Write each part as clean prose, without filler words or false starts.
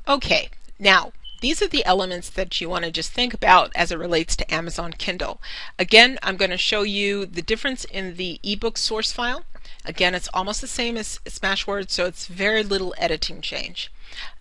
Okay, now these are the elements that you want to just think about as it relates to Amazon Kindle. Again, I'm going to show you the difference in the ebook source file. Again, it's almost the same as Smashwords, so it's very little editing change.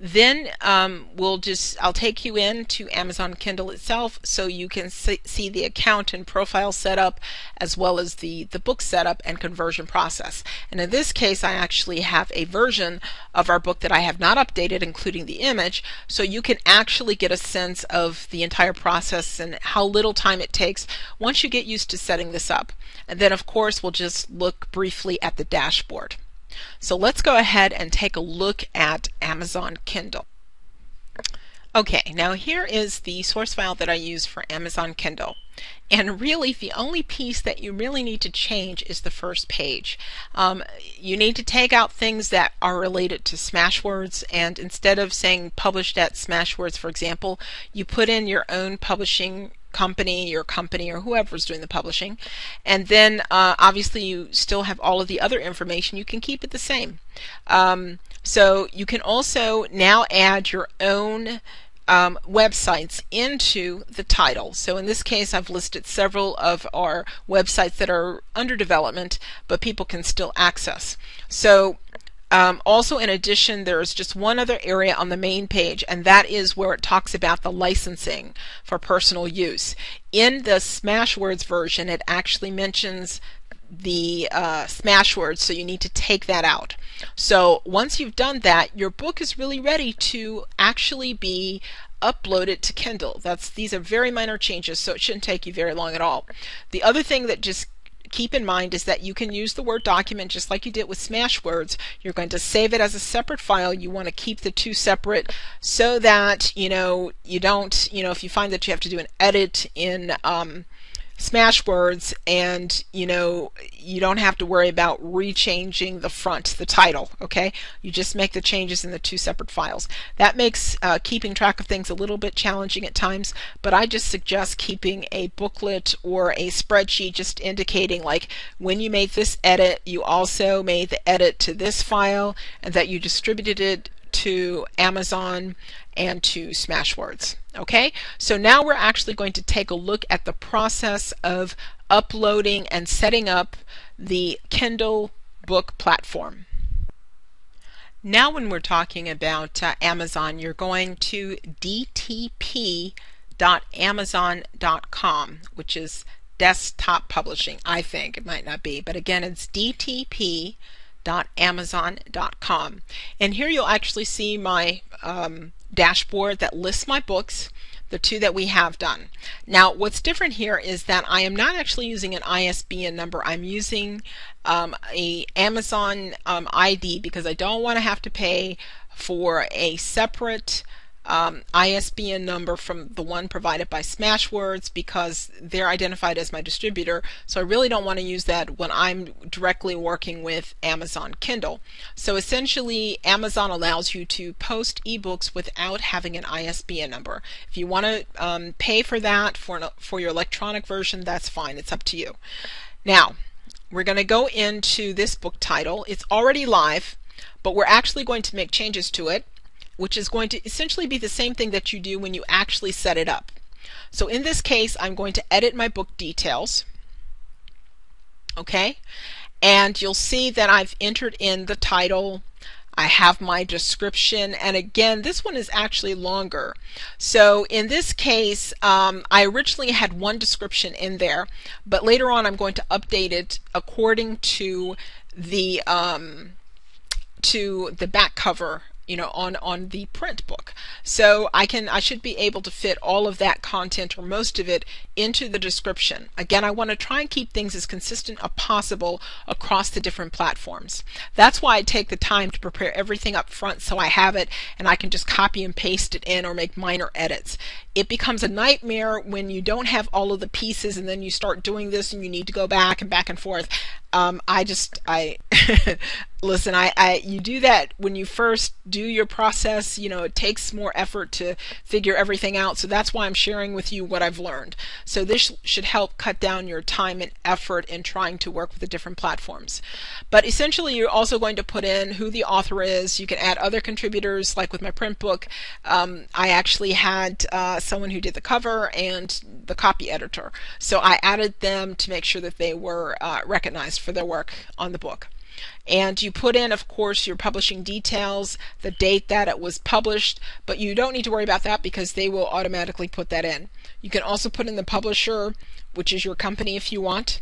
Then I'll take you into Amazon Kindle itself so you can see the account and profile setup as well as the book setup and conversion process. And in this case, I actually have a version of our book that I have not updated, including the image, so you can actually get a sense of the entire process and how little time it takes once you get used to setting this up. And then of course we'll just look briefly at the dashboard. So let's go ahead and take a look at Amazon Kindle. Okay, now here is the source file that I use for Amazon Kindle. And really the only piece that you really need to change is the first page. You need to take out things that are related to Smashwords, and instead of saying published at Smashwords, for example, you put in your own publishing company, your company, or whoever's doing the publishing. And then obviously you still have all of the other information. You can keep it the same. So you can also now add your own websites into the title. So in this case I've listed several of our websites that are under development but people can still access. So also in addition, there's just one other area on the main page, and that is where it talks about the licensing for personal use. In the Smashwords version it actually mentions the Smashwords, so you need to take that out. So once you've done that, your book is really ready to actually be uploaded to Kindle. These are very minor changes, so it shouldn't take you very long at all. The other thing that just keep in mind is that you can use the Word document just like you did with Smashwords. You're going to save it as a separate file. You want to keep the two separate so that you don't, if you find that you have to do an edit in Smashwords and you don't have to worry about rechanging the front, the title. Okay, you just make the changes in the two separate files. That makes keeping track of things a little bit challenging at times, but I just suggest keeping a booklet or a spreadsheet just indicating like when you made this edit, you also made the edit to this file and that you distributed it to Amazon and to Smashwords. Okay, so now we're actually going to take a look at the process of uploading and setting up the Kindle book platform. Now when we're talking about Amazon, you're going to dtp.amazon.com, which is desktop publishing. I think it might not be, but again it's dtp.amazon.com, and here you'll actually see my dashboard that lists my books, the two that we have done. Now what's different here is that I am not actually using an ISBN number. I'm using a Amazon ID because I don't want to have to pay for a separate ISBN number from the one provided by Smashwords because they're identified as my distributor, so I really don't want to use that when I'm directly working with Amazon Kindle. So essentially Amazon allows you to post ebooks without having an ISBN number. If you want to pay for that for your electronic version, that's fine, it's up to you. Now we're going to go into this book title. It's already live, but we're actually going to make changes to it, which is going to essentially be the same thing that you do when you actually set it up. So in this case, I'm going to edit my book details. Okay, and you'll see that I've entered in the title. I have my description, and again, this one is actually longer. So in this case, I originally had one description in there, but later on I'm going to update it according to the back cover on the print book. So I should be able to fit all of that content or most of it into the description. Again, I want to try and keep things as consistent as possible across the different platforms. That's why I take the time to prepare everything up front so I have it and I can just copy and paste it in or make minor edits. It becomes a nightmare when you don't have all of the pieces and then you start doing this and you need to go back and forth. I listen, you do that when you first do your process. It takes more effort to figure everything out. So that's why I'm sharing with you what I've learned. So this should help cut down your time and effort in trying to work with the different platforms. But essentially, you're also going to put in who the author is. You can add other contributors, like with my print book. I actually had someone who did the cover and the copy editor. So I added them to make sure that they were recognized for their work on the book. And you put in, of course, your publishing details, the date that it was published, but you don't need to worry about that because they will automatically put that in. You can also put in the publisher, which is your company if you want.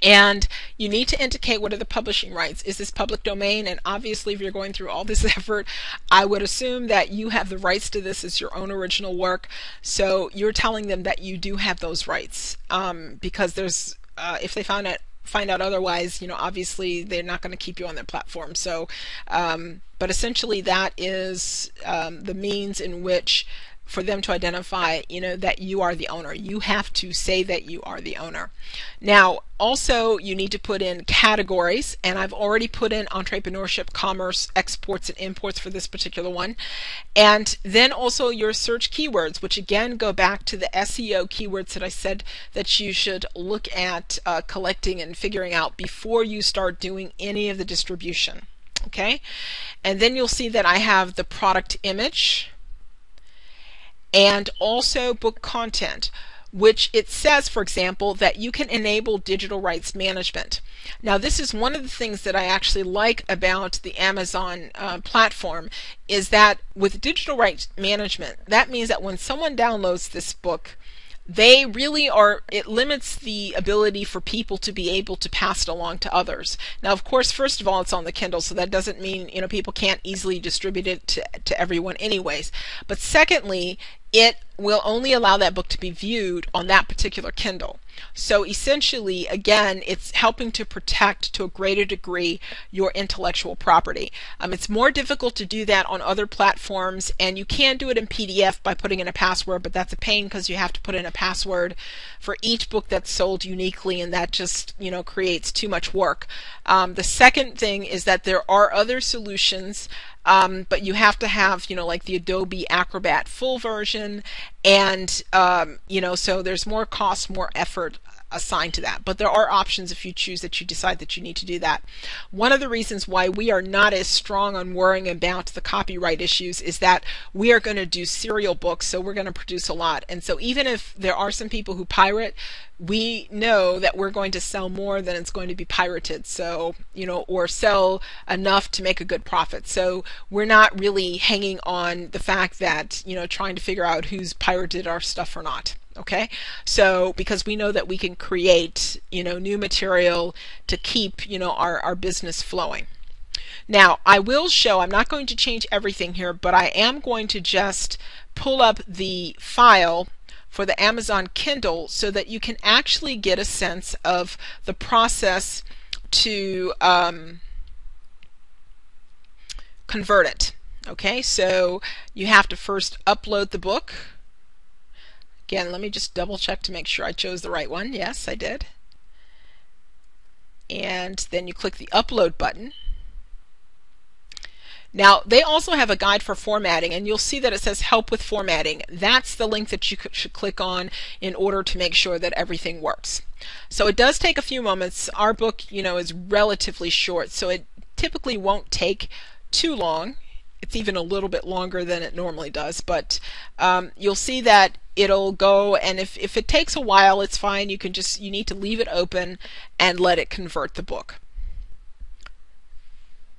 And you need to indicate what are the publishing rights. Is this public domain? And obviously, if you're going through all this effort, I would assume that you have the rights to this as your own original work. So you're telling them that you do have those rights, because there's if they find out otherwise, obviously they're not going to keep you on their platform. So, but essentially that is the means in which for them to identify, that you are the owner. You have to say that you are the owner. Now, also, you need to put in categories, and I've already put in entrepreneurship, commerce, exports, and imports for this particular one. And then also your search keywords, which again go back to the SEO keywords that I said that you should look at collecting and figuring out before you start doing any of the distribution. Okay? And then you'll see that I have the product image, and also book content, which it says, for example, that you can enable digital rights management. Now, this is one of the things that I actually like about the Amazon platform, is that with digital rights management, that means that when someone downloads this book, they really it limits the ability for people to be able to pass it along to others. Now, of course, first of all, it's on the Kindle, so that doesn't mean, people can't easily distribute it to everyone anyways. But secondly, it will only allow that book to be viewed on that particular Kindle. So essentially, again, it's helping to protect to a greater degree your intellectual property. It's more difficult to do that on other platforms, and you can do it in PDF by putting in a password, but that's a pain because you have to put in a password for each book that's sold uniquely, and that just creates too much work. The second thing is that there are other solutions, but you have to have like the Adobe Acrobat full version, and so there's more cost, more effort assigned to that. But there are options if you choose that you decide that you need to do that. One of the reasons why we are not as strong on worrying about the copyright issues is that we are going to do serial books, so we're going to produce a lot. And so even if there are some people who pirate, we know that we're going to sell more than it's going to be pirated, so or sell enough to make a good profit. So we're not really hanging on the fact that trying to figure out who's pirated our stuff or not. Okay, so because we know that we can create new material to keep our business flowing. Now, I will show, I'm not going to change everything here, but I am going to just pull up the file for the Amazon Kindle so that you can actually get a sense of the process to convert it. Okay, so you have to first upload the book. Again, let me just double check to make sure I chose the right one. Yes, I did. And then you click the upload button. Now, they also have a guide for formatting, and you'll see that it says help with formatting. That's the link that you should click on in order to make sure that everything works. So it does take a few moments. Our book, is relatively short, so it typically won't take too long. It's even a little bit longer than it normally does, but you'll see that it'll go, and if it takes a while, it's fine. You need to leave it open and let it convert the book.